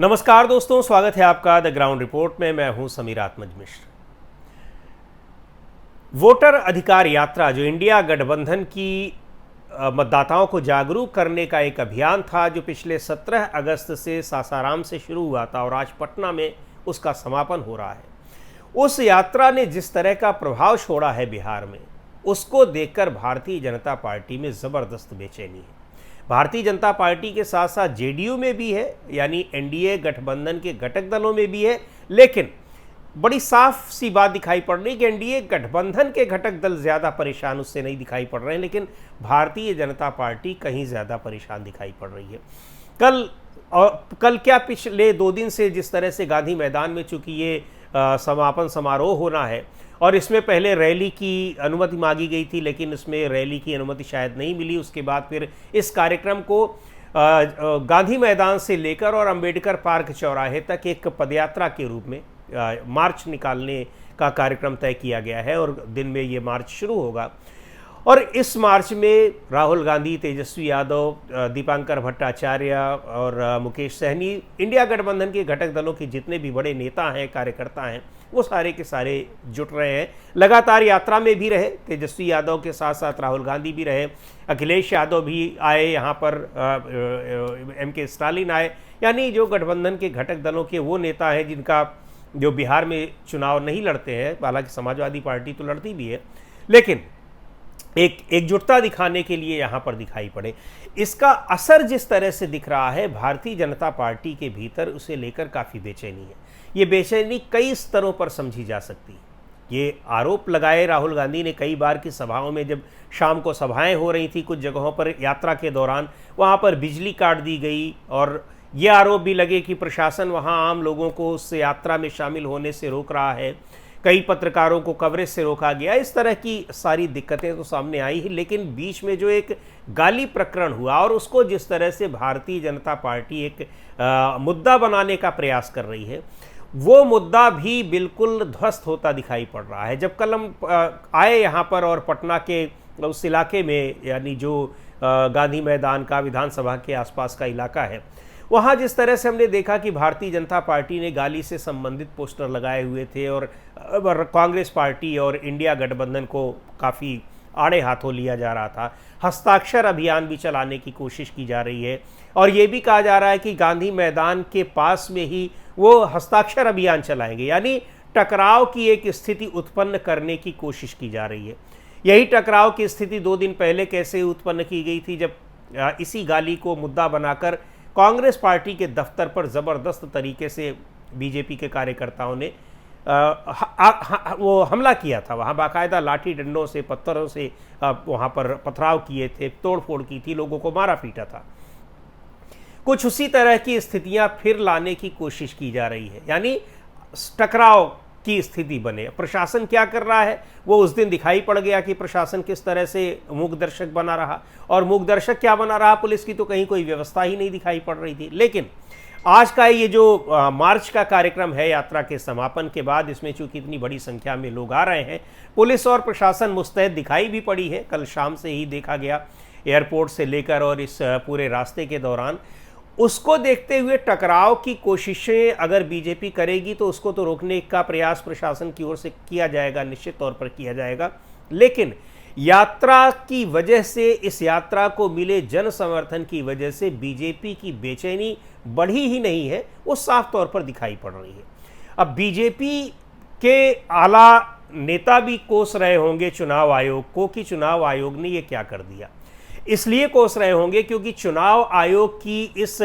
नमस्कार दोस्तों, स्वागत है आपका द ग्राउंड रिपोर्ट में। मैं हूं समीर आत्मज मिश्र। वोटर अधिकार यात्रा जो इंडिया गठबंधन की मतदाताओं को जागरूक करने का एक अभियान था, जो पिछले 17 अगस्त से सासाराम से शुरू हुआ था और आज पटना में उसका समापन हो रहा है। उस यात्रा ने जिस तरह का प्रभाव छोड़ा है बिहार में, उसको देखकर भारतीय जनता पार्टी में ज़बरदस्त बेचैनी है। भारतीय जनता पार्टी के साथ साथ जेडीयू में भी है, यानी एनडीए गठबंधन के घटक दलों में भी है। लेकिन बड़ी साफ सी बात दिखाई पड़ रही कि एनडीए गठबंधन के घटक दल ज़्यादा परेशान उससे नहीं दिखाई पड़ रहे हैं, लेकिन भारतीय जनता पार्टी कहीं ज़्यादा परेशान दिखाई पड़ रही है। कल क्या, पिछले 2 दिन से जिस तरह से गांधी मैदान में चूंकि ये समापन समारोह होना है और इसमें पहले रैली की अनुमति मांगी गई थी, लेकिन इसमें रैली की अनुमति शायद नहीं मिली। उसके बाद फिर इस कार्यक्रम को गांधी मैदान से लेकर और अंबेडकर पार्क चौराहे तक एक पदयात्रा के रूप में मार्च निकालने का कार्यक्रम तय किया गया है और दिन में ये मार्च शुरू होगा। और इस मार्च में राहुल गांधी, तेजस्वी यादव, दीपांकर भट्टाचार्य और मुकेश सहनी, इंडिया गठबंधन के घटक दलों के जितने भी बड़े नेता हैं, कार्यकर्ता हैं, वो सारे के सारे जुट रहे हैं। लगातार यात्रा में भी रहे, तेजस्वी यादव के साथ साथ राहुल गांधी भी रहे, अखिलेश यादव भी आए, यहाँ पर एम.के. स्टालिन आए। यानी जो गठबंधन के घटक दलों के वो नेता हैं जिनका जो बिहार में चुनाव नहीं लड़ते हैं, हालांकि समाजवादी पार्टी तो लड़ती भी है, लेकिन एक एकजुटता दिखाने के लिए यहाँ पर दिखाई पड़े। इसका असर जिस तरह से दिख रहा है भारतीय जनता पार्टी के भीतर, उसे लेकर काफ़ी बेचैनी है। ये बेचैनी कई स्तरों पर समझी जा सकती है। ये आरोप लगाए राहुल गांधी ने कई बार की सभाओं में, जब शाम को सभाएं हो रही थी कुछ जगहों पर यात्रा के दौरान, वहाँ पर बिजली काट दी गई और ये आरोप भी लगे कि प्रशासन वहाँ आम लोगों को उस यात्रा में शामिल होने से रोक रहा है। कई पत्रकारों को कवरेज से रोका गया। इस तरह की सारी दिक्कतें तो सामने आई ही, लेकिन बीच में जो एक गाली प्रकरण हुआ और उसको जिस तरह से भारतीय जनता पार्टी एक मुद्दा बनाने का प्रयास कर रही है, वो मुद्दा भी बिल्कुल ध्वस्त होता दिखाई पड़ रहा है। जब कल हम आए यहाँ पर और पटना के उस इलाके में, यानी जो गांधी मैदान का, विधानसभा के आसपास का इलाका है, वहाँ जिस तरह से हमने देखा कि भारतीय जनता पार्टी ने गाली से संबंधित पोस्टर लगाए हुए थे और कांग्रेस पार्टी और इंडिया गठबंधन को काफ़ी आड़े हाथों लिया जा रहा था। हस्ताक्षर अभियान भी चलाने की कोशिश की जा रही है और ये भी कहा जा रहा है कि गांधी मैदान के पास में ही वो हस्ताक्षर अभियान चलाएंगे, यानी टकराव की एक स्थिति उत्पन्न करने की कोशिश की जा रही है। यही टकराव की स्थिति 2 दिन पहले कैसे उत्पन्न की गई थी, जब इसी गाली को मुद्दा बनाकर कांग्रेस पार्टी के दफ्तर पर ज़बरदस्त तरीके से बीजेपी के कार्यकर्ताओं ने वो हमला किया था। वहाँ बाकायदा लाठी डंडों से, पत्थरों से वहाँ पर पथराव किए थे, तोड़फोड़ की थी, लोगों को मारा पीटा था। कुछ उसी तरह की स्थितियाँ फिर लाने की कोशिश की जा रही है, यानी टकराव की स्थिति बने। प्रशासन क्या कर रहा है वो उस दिन दिखाई पड़ गया कि प्रशासन किस तरह से मूक दर्शक बना रहा, और मूक दर्शक क्या बना रहा, पुलिस की तो कहीं कोई व्यवस्था ही नहीं दिखाई पड़ रही थी। लेकिन आज का ये जो मार्च का कार्यक्रम है, यात्रा के समापन के बाद, इसमें चूंकि इतनी बड़ी संख्या में लोग आ रहे हैं, पुलिस और प्रशासन मुस्तैद दिखाई भी पड़ी है। कल शाम से ही देखा गया, एयरपोर्ट से लेकर और इस पूरे रास्ते के दौरान। उसको देखते हुए टकराव की कोशिशें अगर बीजेपी करेगी तो उसको तो रोकने का प्रयास प्रशासन की ओर से किया जाएगा, निश्चित तौर पर किया जाएगा। लेकिन यात्रा की वजह से, इस यात्रा को मिले जन समर्थन की वजह से बीजेपी की बेचैनी बढ़ी ही नहीं है, वो साफ तौर पर दिखाई पड़ रही है। अब बीजेपी के आला नेता भी कोस रहे होंगे चुनाव आयोग को कि चुनाव आयोग ने ये क्या कर दिया। इसलिए कोस रहे होंगे क्योंकि चुनाव आयोग की इस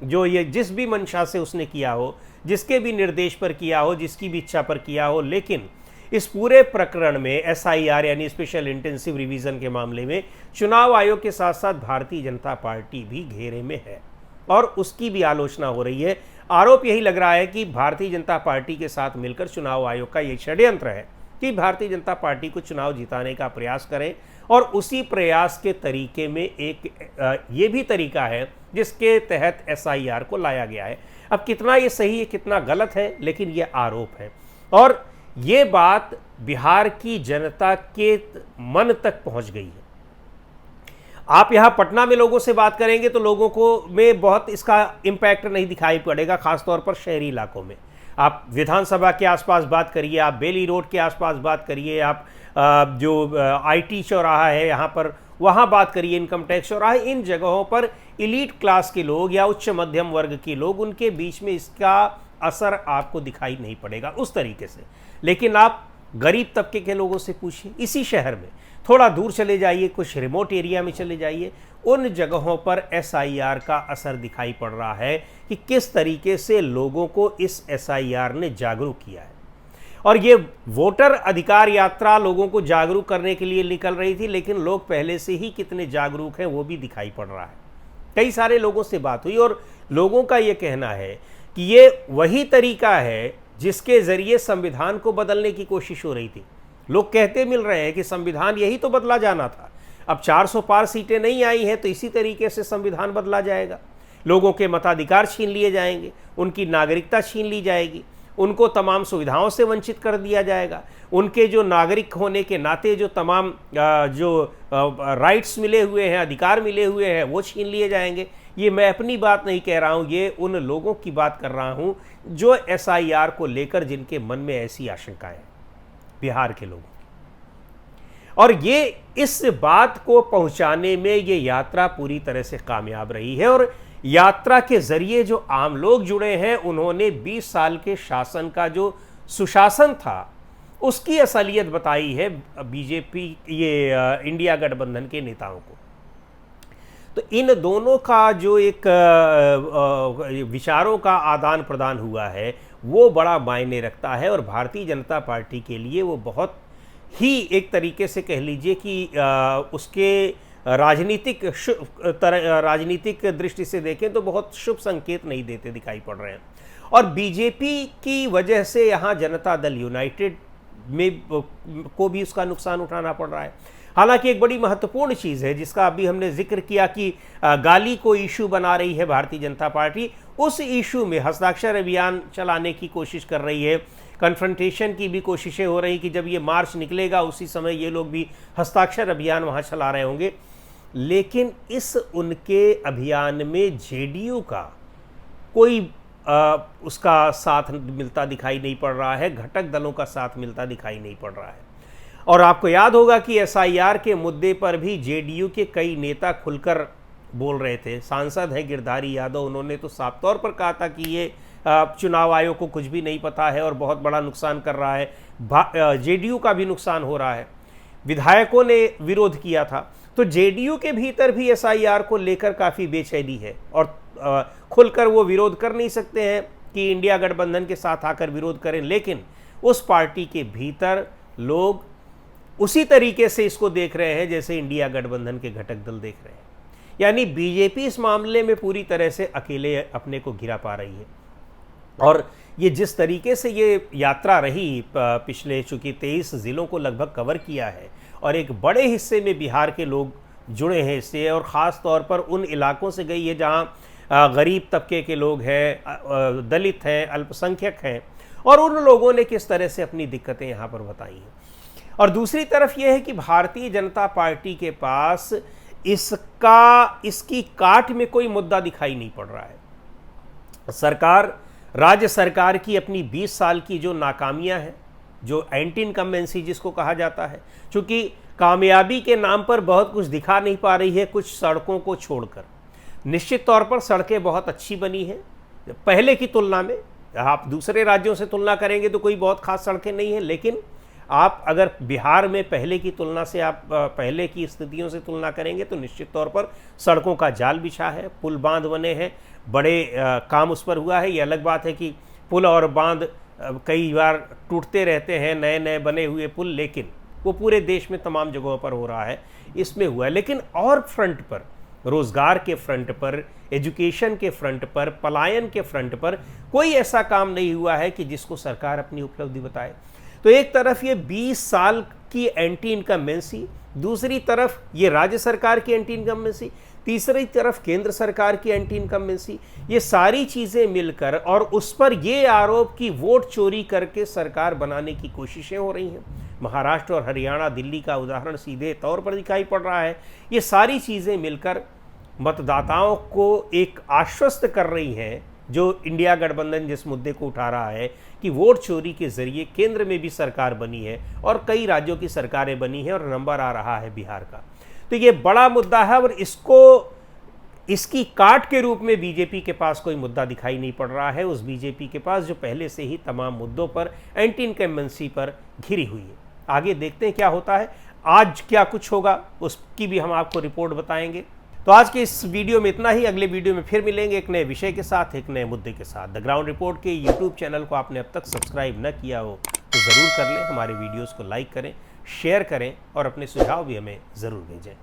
जो ये जिस भी मंशा से उसने किया हो, जिसके भी निर्देश पर किया हो, जिसकी भी इच्छा पर किया हो, लेकिन इस पूरे प्रकरण में एसआईआर यानी स्पेशल इंटेंसिव रिवीजन के मामले में चुनाव आयोग के साथ साथ भारतीय जनता पार्टी भी घेरे में है और उसकी भी आलोचना हो रही है। आरोप यही लग रहा है कि भारतीय जनता पार्टी के साथ मिलकर चुनाव आयोग का ये षड्यंत्र है कि भारतीय जनता पार्टी को चुनाव जिताने का प्रयास करें, और उसी प्रयास के तरीके में एक ये भी तरीका है जिसके तहत एसआईआर को लाया गया है। अब कितना ये सही है, कितना गलत है, लेकिन ये आरोप है और ये बात बिहार की जनता के मन तक पहुंच गई है। आप यहाँ पटना में लोगों से बात करेंगे तो लोगों को में बहुत इसका इम्पैक्ट नहीं दिखाई पड़ेगा, खासतौर पर शहरी इलाकों में। आप विधानसभा के आसपास बात करिए, आप बेली रोड के आसपास बात करिए, आप जो आईटी चौराहा है यहाँ पर, वहाँ बात करिए, इनकम टैक्स चौराहा, इन जगहों पर इलीट क्लास के लोग या उच्च मध्यम वर्ग के लोग, उनके बीच में इसका असर आपको दिखाई नहीं पड़ेगा उस तरीके से। लेकिन आप गरीब तबके के लोगों से पूछिए, इसी शहर में थोड़ा दूर चले जाइए, कुछ रिमोट एरिया में चले जाइए, उन जगहों पर एसआईआर का असर दिखाई पड़ रहा है कि किस तरीके से लोगों को इस एसआईआर ने जागरूक किया है। और ये वोटर अधिकार यात्रा लोगों को जागरूक करने के लिए निकल रही थी, लेकिन लोग पहले से ही कितने जागरूक हैं वो भी दिखाई पड़ रहा है। कई सारे लोगों से बात हुई और लोगों का ये कहना है कि ये वही तरीका है जिसके जरिए संविधान को बदलने की कोशिश हो रही थी। लोग कहते मिल रहे हैं कि संविधान यही तो बदला जाना था, अब 400 पार सीटें नहीं आई हैं तो इसी तरीके से संविधान बदला जाएगा, लोगों के मताधिकार छीन लिए जाएंगे, उनकी नागरिकता छीन ली जाएगी, उनको तमाम सुविधाओं से वंचित कर दिया जाएगा, उनके जो नागरिक होने के नाते जो तमाम राइट्स मिले हुए हैं, अधिकार मिले हुए हैं, वो छीन लिए जाएंगे। ये मैं अपनी बात नहीं कह रहा हूँ, ये उन लोगों की बात कर रहा हूँ जो एसआईआर को लेकर जिनके मन में ऐसी आशंकाएं हैं, बिहार के लोगों। और ये इस बात को पहुंचाने में ये यात्रा पूरी तरह से कामयाब रही है। और यात्रा के जरिए जो आम लोग जुड़े हैं, उन्होंने 20 साल के शासन का जो सुशासन था उसकी असलियत बताई है बीजेपी, ये इंडिया गठबंधन के नेताओं को। तो इन दोनों का जो एक विचारों का आदान प्रदान हुआ है वो बड़ा मायने रखता है। और भारतीय जनता पार्टी के लिए वो बहुत ही एक तरीके से कह लीजिए कि उसके राजनीतिक दृष्टि से देखें तो बहुत शुभ संकेत नहीं देते दिखाई पड़ रहे हैं। और बीजेपी की वजह से यहाँ जनता दल यूनाइटेड में को भी उसका नुकसान उठाना पड़ रहा है। हालांकि एक बड़ी महत्वपूर्ण चीज़ है जिसका अभी हमने जिक्र किया कि गाली को इशू बना रही है भारतीय जनता पार्टी, उस इशू में हस्ताक्षर अभियान चलाने की कोशिश कर रही है, कन्फ्रंटेशन की भी कोशिशें हो रही कि जब ये मार्च निकलेगा उसी समय ये लोग भी हस्ताक्षर अभियान वहाँ चला रहे होंगे। लेकिन इस उनके अभियान में जेडीयू का कोई उसका साथ मिलता दिखाई नहीं पड़ रहा है, घटक दलों का साथ मिलता दिखाई नहीं पड़ रहा है। और आपको याद होगा कि एसआईआर के मुद्दे पर भी जेडीयू के कई नेता खुलकर बोल रहे थे। सांसद है गिरधारी यादव, उन्होंने तो साफ तौर पर कहा था कि ये चुनाव आयोग को कुछ भी नहीं पता है और बहुत बड़ा नुकसान कर रहा है, जेडीयू का भी नुकसान हो रहा है। विधायकों ने विरोध किया था। तो जेडीयू के भीतर भी एसआईआर को लेकर काफ़ी बेचैनी है और खुलकर वो विरोध कर नहीं सकते हैं कि इंडिया गठबंधन के साथ आकर विरोध करें, लेकिन उस पार्टी के भीतर लोग उसी तरीके से इसको देख रहे हैं जैसे इंडिया गठबंधन के घटक दल देख रहे हैं। यानी बीजेपी इस मामले में पूरी तरह से अकेले अपने को घिरा पा रही है। और ये जिस तरीके से ये यात्रा रही, पिछले चूँकि 23 ज़िलों को लगभग कवर किया है और एक बड़े हिस्से में बिहार के लोग जुड़े हैं इससे, और ख़ास तौर पर उन इलाकों से गई है जहाँ गरीब तबके के लोग हैं, दलित हैं, अल्पसंख्यक हैं, और उन लोगों ने किस तरह से अपनी दिक्कतें यहाँ पर बताई हैं। और दूसरी तरफ यह है कि भारतीय जनता पार्टी के पास इसकी काट में कोई मुद्दा दिखाई नहीं पड़ रहा है। राज्य सरकार की अपनी 20 साल की जो नाकामियां हैं, जो एंटी इनकम्बेंसी जिसको कहा जाता है, चूँकि कामयाबी के नाम पर बहुत कुछ दिखा नहीं पा रही है, कुछ सड़कों को छोड़कर। निश्चित तौर पर सड़कें बहुत अच्छी बनी हैं पहले की तुलना में, आप दूसरे राज्यों से तुलना करेंगे तो कोई बहुत खास सड़कें नहीं हैं, लेकिन आप अगर बिहार में पहले की तुलना से आप पहले की स्थितियों से तुलना करेंगे तो निश्चित तौर पर सड़कों का जाल बिछा है, पुल बांध बने हैं, बड़े काम उस पर हुआ है। ये अलग बात है कि पुल और बांध कई बार टूटते रहते हैं, नए नए बने हुए पुल, लेकिन वो पूरे देश में तमाम जगहों पर हो रहा है, इसमें हुआ है। लेकिन और फ्रंट पर, रोज़गार के फ्रंट पर, एजुकेशन के फ्रंट पर, पलायन के फ्रंट पर कोई ऐसा काम नहीं हुआ है कि जिसको सरकार अपनी उपलब्धि बताए। तो एक तरफ ये 20 साल की एंटी इनकम्बेंसी, दूसरी तरफ ये राज्य सरकार की एंटी इनकम्बेंसी, तीसरी तरफ केंद्र सरकार की एंटी इनकम्बेंसी, ये सारी चीज़ें मिलकर और उस पर ये आरोप कि वोट चोरी करके सरकार बनाने की कोशिशें हो रही हैं। महाराष्ट्र और हरियाणा, दिल्ली का उदाहरण सीधे तौर पर दिखाई पड़ रहा है। ये सारी चीज़ें मिलकर मतदाताओं को एक आश्वस्त कर रही हैं, जो इंडिया गठबंधन जिस मुद्दे को उठा रहा है कि वोट चोरी के जरिए केंद्र में भी सरकार बनी है और कई राज्यों की सरकारें बनी हैं और नंबर आ रहा है बिहार का। तो ये बड़ा मुद्दा है और इसकी काट के रूप में बीजेपी के पास कोई मुद्दा दिखाई नहीं पड़ रहा है, उस बीजेपी के पास जो पहले से ही तमाम मुद्दों पर एंटी इनकम्बेंसी पर घिरी हुई है। आगे देखते हैं क्या होता है, आज क्या कुछ होगा उसकी भी हम आपको रिपोर्ट बताएंगे। तो आज के इस वीडियो में इतना ही। अगले वीडियो में फिर मिलेंगे एक नए विषय के साथ, एक नए मुद्दे के साथ। द ग्राउंड रिपोर्ट के यूट्यूब चैनल को आपने अब तक सब्सक्राइब न किया हो तो ज़रूर कर लें। हमारे वीडियोज़ को लाइक करें, शेयर करें और अपने सुझाव भी हमें ज़रूर भेजें।